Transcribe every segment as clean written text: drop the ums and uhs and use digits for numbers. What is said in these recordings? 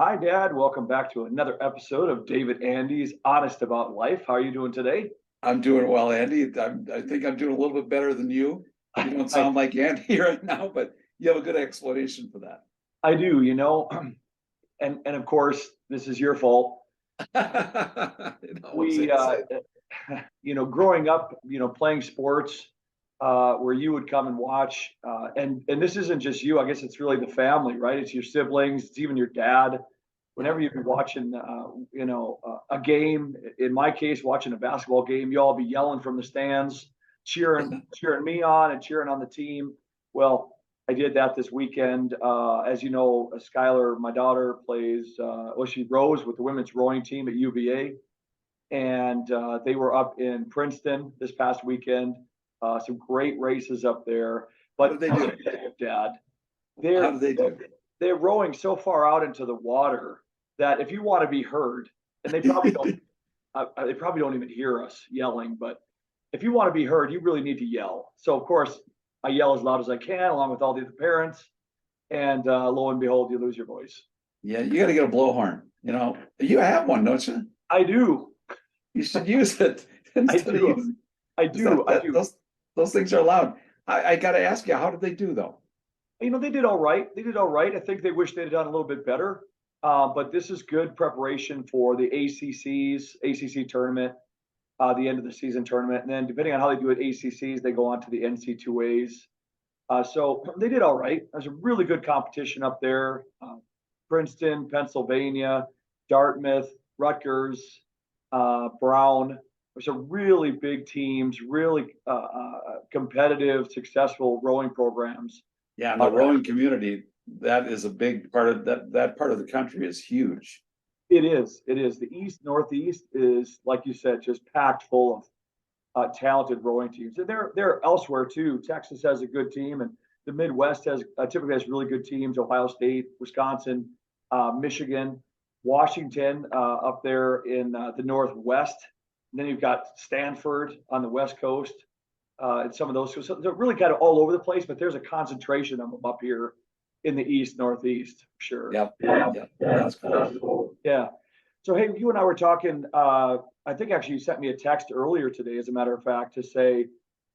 Hi, Dad. Welcome back to another episode of David Andy's Honest About Life. How are you doing today? I'm doing well, Andy. I think I'm doing a little bit better than you. You don't I, sound like Andy right now, but you have a good explanation for that. I do, and of course, this is your fault. It always We, is. growing up, playing sports, where you would come and watch, and this isn't just you. I guess it's really the family, right? It's your siblings. It's even your dad. Yeah. Whenever you'd be watching, a game, in my case, watching a basketball game, you all be yelling from the stands, cheering me on and cheering on the team. Well, I did that this weekend. As you know, Skylar, my daughter, plays. She rows with the women's rowing team at UVA, and they were up in Princeton this past weekend. Some great races up there. How But did they do? Dad, How they're did they do? they're rowing so far out into the water that if you want to be heard, and they probably don't even hear us yelling, but if you want to be heard, you really need to yell. So of course, I yell as loud as I can, along with all the other parents, and lo and behold, you lose your voice. Yeah, you got to get a blowhorn. You have one, don't you? I do, You should use it I instead of do, using. I Is do, that I that do. those things are loud. I got to ask you, how did they do though? They did all right. They did all right. I think they wish they'd done a little bit better. But this is good preparation for the ACC tournament, the end of the season tournament. And then depending on how they do at ACCs, they go on to the NC2As. So they did all right. There's a really good competition up there. Princeton, Pennsylvania, Dartmouth, Rutgers, Brown. There's some really big teams, really competitive, successful rowing programs. Yeah, and the Uh, rowing community, that is a big part of that part of the country is huge. it is. It is. The East Northeast is, like you said, just packed full of talented rowing teams. And they're elsewhere too. Texas has a good team, and the Midwest has typically has really good teams. Ohio State, Wisconsin, Michigan, Washington up there in the Northwest. And then you've got Stanford on the West Coast, and some of those. So they're really kind of all over the place, but there's a concentration of them up here in the East Northeast, for sure. Yep. Yep. That's cool. Yeah. So hey, you and I were talking. I think actually you sent me a text earlier today, as a matter of fact, to say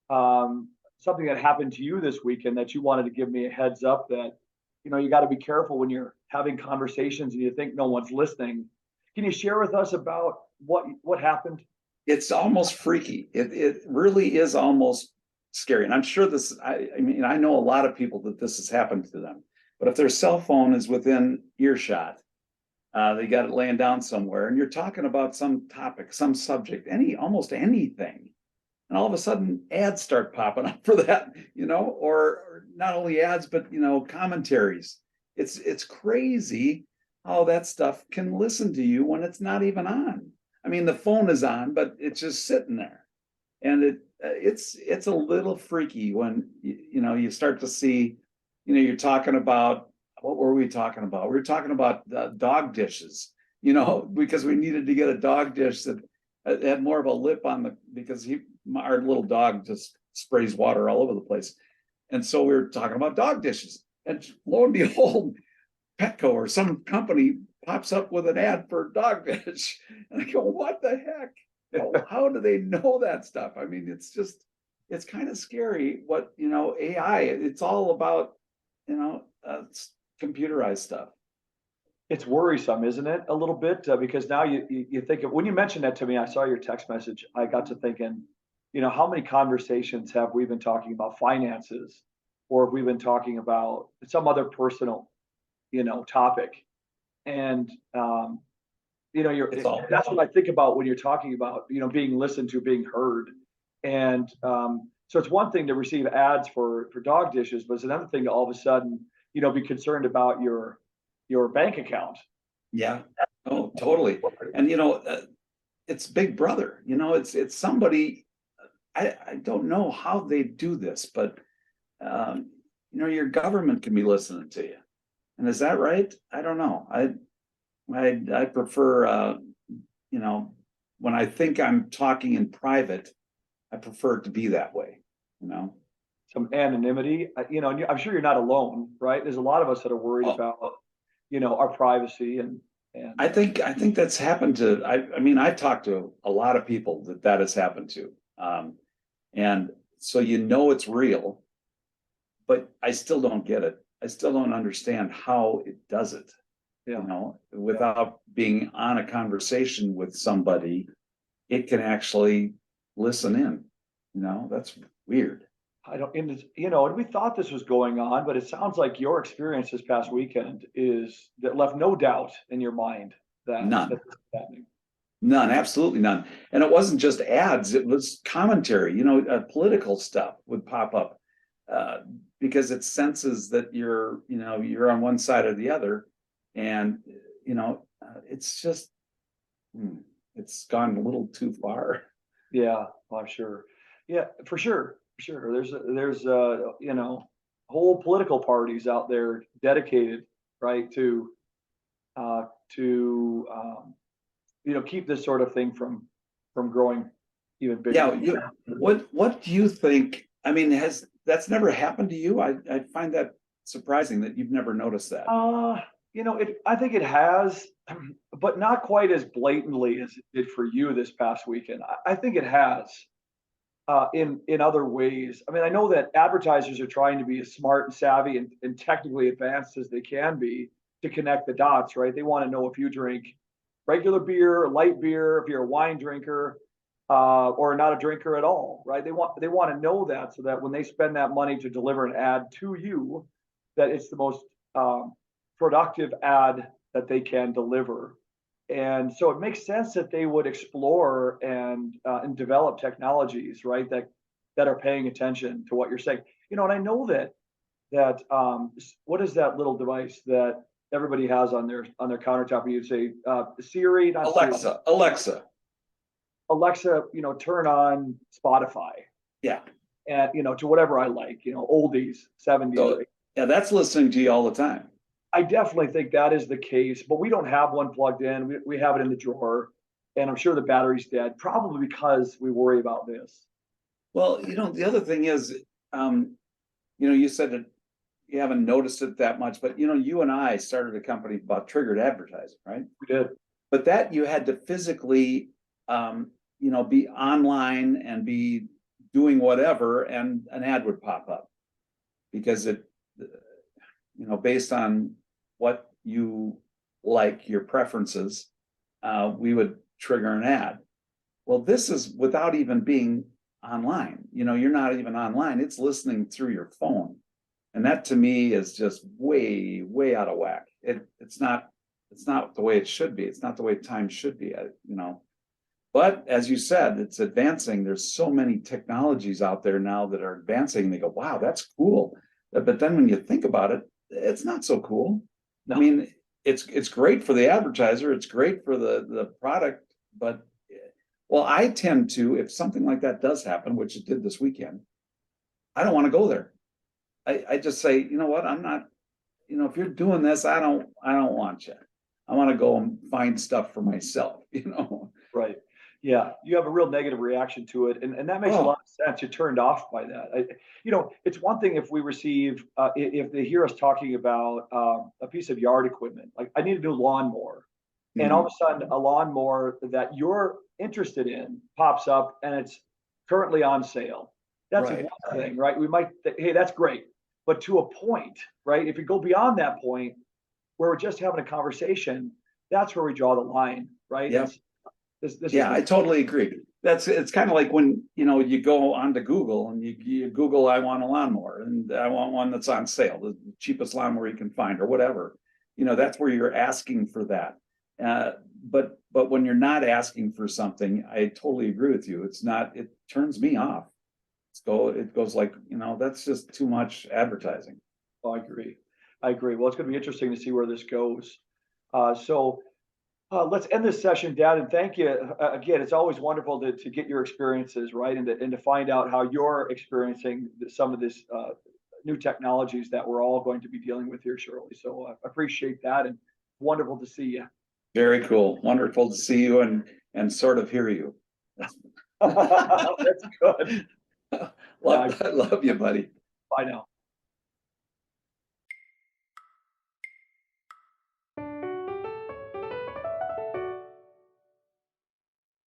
something that happened to you this weekend that you wanted to give me a heads up that you got to be careful when you're having conversations and you think no one's listening. Can you share with us about what happened? It's almost freaky. It really is almost scary. And I'm sure this, I mean, I know a lot of people that this has happened to them. But if their cell phone is within earshot, they got it laying down somewhere, and you're talking about some topic, some subject, almost anything. And all of a sudden ads start popping up for that, or not only ads, but commentaries. It's crazy how that stuff can listen to you when it's not even on. I mean, the phone is on, but it's just sitting there, and it's a little freaky when you start to see, you're talking about, what were we talking about? We were talking about dog dishes, because we needed to get a dog dish that had more of a lip on because our little dog just sprays water all over the place. And so we were talking about dog dishes. And lo and behold, Petco or some company pops up with an ad for a dog dish. And I go, what the heck? How do they know that stuff? I mean, it's kind of scary what, AI, it's all about, computerized stuff. It's worrisome, isn't it? A little bit, because now you think of when you mentioned that to me, I saw your text message. I got to thinking, how many conversations have we been talking about finances, or have we been talking about some other personal, topic? And It's all, that's what I think about when you're talking about, being listened to, being heard. And so it's one thing to receive ads for dog dishes, but it's another thing to all of a sudden, be concerned about your bank account. yeah. Oh, totally. And it's Big Brother. It's somebody. I don't know how they do this, but your government can be listening to you. And is that right? I don't know. I prefer when I think I'm talking in private, I prefer it to be that way. Some anonymity, and I'm sure you're not alone, right? There's a lot of us that are worried Oh, about our privacy and I think that's happened to, I mean, I've talked to a lot of people that has happened to. And so it's real, but I still don't get it. I still don't understand how it does it, without being on a conversation with somebody, it can actually listen in, that's weird. I don't, and we thought this was going on, but it sounds like your experience this past weekend that left no doubt in your mind that this is happening. None, absolutely none. And it wasn't just ads, it was commentary, political stuff would pop up because it senses that you're on one side or the other. And, it's just, it's gone a little too far. Yeah, I'm sure. Yeah, for sure. Sure. There's whole political parties out there dedicated, right, to keep this sort of thing from growing even bigger. Yeah. What do you think? I mean, that's never happened to you? I find that surprising that you've never noticed that. I think it has, but not quite as blatantly as it did for you this past weekend. I think it has. In other ways. I mean, I know that advertisers are trying to be as smart and savvy and technically advanced as they can be to connect the dots, right? They want to know if you drink regular beer, light beer, if you're a wine drinker, or not a drinker at all, right? They want to know that so that when they spend that money to deliver an ad to you, that it's the most productive ad that they can deliver. And so it makes sense that they would explore and develop technologies, right, that are paying attention to what you're saying. And I know that what is that little device that everybody has on their countertop? You say Siri, not Alexa, Siri. Alexa, turn on Spotify. Yeah. And to whatever I like, oldies, 70s. So, yeah, that's listening to you all the time. I definitely think that is the case, but we don't have one plugged in. We have it in the drawer, and I'm sure the battery's dead, probably because we worry about this. Well, the other thing is, you said that you haven't noticed it that much, but you and I started a company about triggered advertising, right? We did. But that you had to physically, be online and be doing whatever, and an ad would pop up because it, based on what you like, your preferences, we would trigger an ad. Well, this is without even being online. You're not even online. It's listening through your phone. And that to me is just way, way out of whack. It's not the way it should be. It's not the way time should be, But as you said, it's advancing. There's so many technologies out there now that are advancing. And they go, wow, that's cool. But then when you think about it, it's not so cool. No. I mean, it's great for the advertiser. It's great for the product. But, well, I tend to, if something like that does happen, which it did this weekend, I don't want to go there. I just say, you know what, I'm not, if you're doing this, I don't want you. I want to go and find stuff for myself, Right. Yeah, you have a real negative reaction to it, and that makes a lot of sense. You're turned off by that. It's one thing if we receive, if they hear us talking about a piece of yard equipment, like I need a new lawnmower, and all of a sudden a lawnmower that you're interested in pops up and it's currently on sale. That's one thing, right? We might, hey, that's great, but to a point, right? If you go beyond that point where we're just having a conversation, that's where we draw the line, right? Yeah. This I totally agree. It's kind of like when you go onto Google and you Google, I want a lawnmower and I want one that's on sale, the cheapest lawnmower you can find or whatever. That's where you're asking for that. But when you're not asking for something, I totally agree with you. It turns me off. It goes like, that's just too much advertising. Oh, I agree. Well, it's going to be interesting to see where this goes. Let's end this session, Dad, and thank you again. It's always wonderful to get your experiences, right, and to find out how you're experiencing some of this new technologies that we're all going to be dealing with here shortly. So I appreciate that, and wonderful to see you. Very cool. Wonderful to see you and sort of hear you. That's good. I love you, buddy. Bye now.